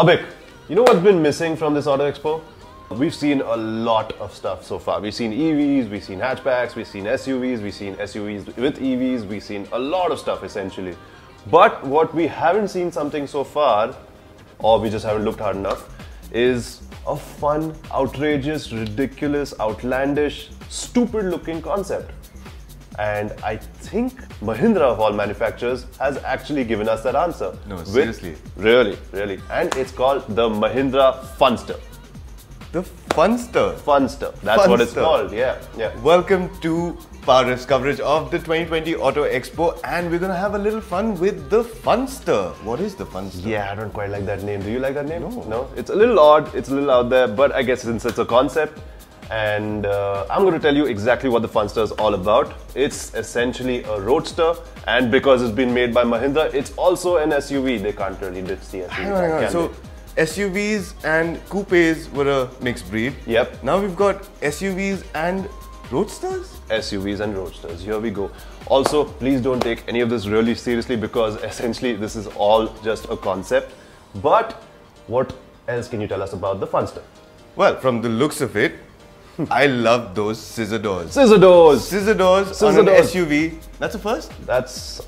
Abhik, you know what's been missing from this Auto Expo? We've seen a lot of stuff so far. We've seen EVs, we've seen hatchbacks, we've seen SUVs, we've seen SUVs with EVs, we've seen a lot of stuff essentially. But what we haven't seen something so far, or we just haven't looked hard enough, is a fun, outrageous, ridiculous, outlandish, stupid looking concept. And I think Mahindra of all manufacturers has actually given us that answer. No, seriously. Really. And it's called the Mahindra Funster. The Funster. Funster. That's what it's called. Yeah. Welcome to PowerDrift's coverage of the 2020 Auto Expo, and we're gonna have a little fun with the Funster. What is the Funster? Yeah, I don't quite like that name. Do you like that name? No. It's a little odd. It's a little out there, but I guess since it's a concept, and I'm going to tell you exactly what the Funster is all about. It's essentially a roadster, and because it's been made by Mahindra, it's also an SUV. They can't really ditch the SUV. Hang on. So SUVs and coupes were a mixed breed. Yep. Now we've got SUVs and roadsters? SUVs and roadsters. Here we go. Also, please don't take any of this really seriously because essentially this is all just a concept. But what else can you tell us about the Funster? Well, from the looks of it, I love those scissor doors. Scissor doors! Scissor doors on an SUV. That's a first?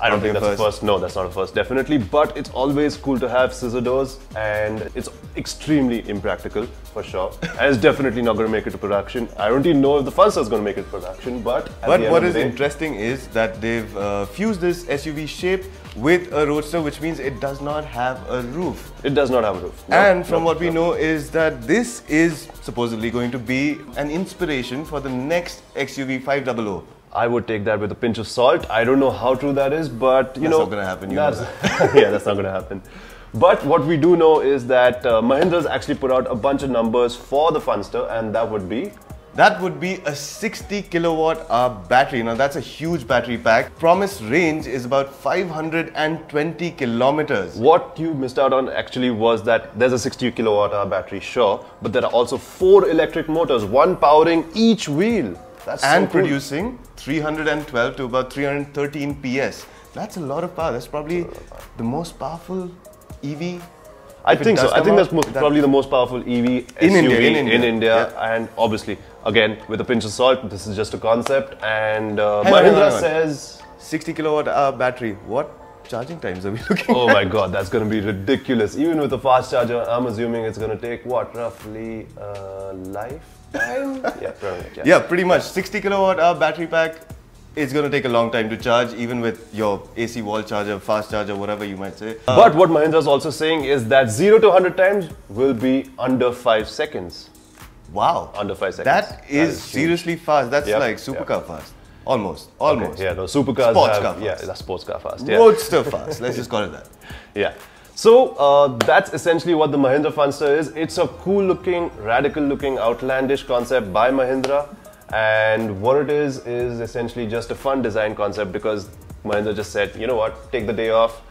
I don't think that's a first. No, that's not a first, definitely. But it's always cool to have scissor doors, and it's extremely impractical for sure. And it's definitely not going to make it to production. I don't even know if the Funster is going to make it to production, but what is interesting is that they've fused this SUV shape with a roadster, which means it does not have a roof. It does not have a roof. And from what we know is that this is supposedly going to be an inspiration for the next XUV 500. I would take that with a pinch of salt. I don't know how true that is, but you know, that's not going to happen. Yeah, that's not going to happen. But what we do know is that Mahindra's actually put out a bunch of numbers for the Funster, and that would be? That would be a 60 kilowatt hour battery. Now that's a huge battery pack. Promised range is about 520 kilometers. What you missed out on actually was that there's a 60 kilowatt hour battery, sure, but there are also 4 electric motors, one powering each wheel. That's so cool. Producing 312 to about 313 PS. That's a lot of power. That's probably the most powerful EV. I think so. I think that's probably the most powerful EV SUV in India. Yeah. And obviously, again, with a pinch of salt, this is just a concept. And Mahindra says 60 kilowatt hour battery. What charging times are we looking at? Oh my god, that's going to be ridiculous. Even with a fast charger, I'm assuming it's going to take what, roughly lifetime? Yeah, pretty much. 60 kilowatt hour battery pack. It's going to take a long time to charge, even with your AC wall charger, fast charger, whatever you might say. But what Mahindra is also saying is that 0 to 100 times will be under 5 seconds. Wow. Under 5 seconds. That is seriously fast. That's like supercar fast. Almost. Okay. Yeah, no, supercars sports car fast. Yeah, that's sports car fast. Yeah. Roadster fast. Let's just call it that. Yeah. So that's essentially what the Mahindra Funster is. It's a cool looking, radical looking, outlandish concept by Mahindra. And what it is essentially just a fun design concept because Mahindra just said, you know what, take the day off,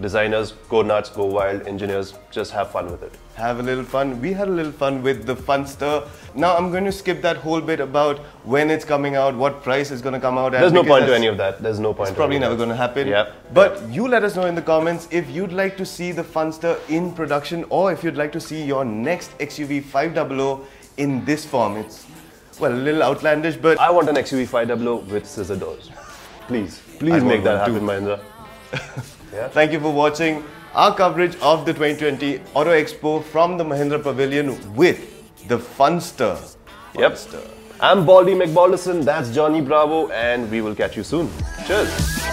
designers go nuts, go wild, engineers just have fun with it. Have a little fun. We had a little fun with the Funster. Now I'm going to skip that whole bit about when it's coming out, what price is going to come out at. There's no point to any of that. There's no point. It's probably never going to happen. Yeah. But you let us know in the comments if you'd like to see the Funster in production or if you'd like to see your next XUV 500 in this form. It's, well, a little outlandish, but I want an XUV 500 with scissor doors. Please make that happen, Mahindra. Yeah. Thank you for watching our coverage of the 2020 Auto Expo from the Mahindra Pavilion with the Funster. Yep. I'm Baldy McBalderson, that's Johnny Bravo, and we will catch you soon. Cheers.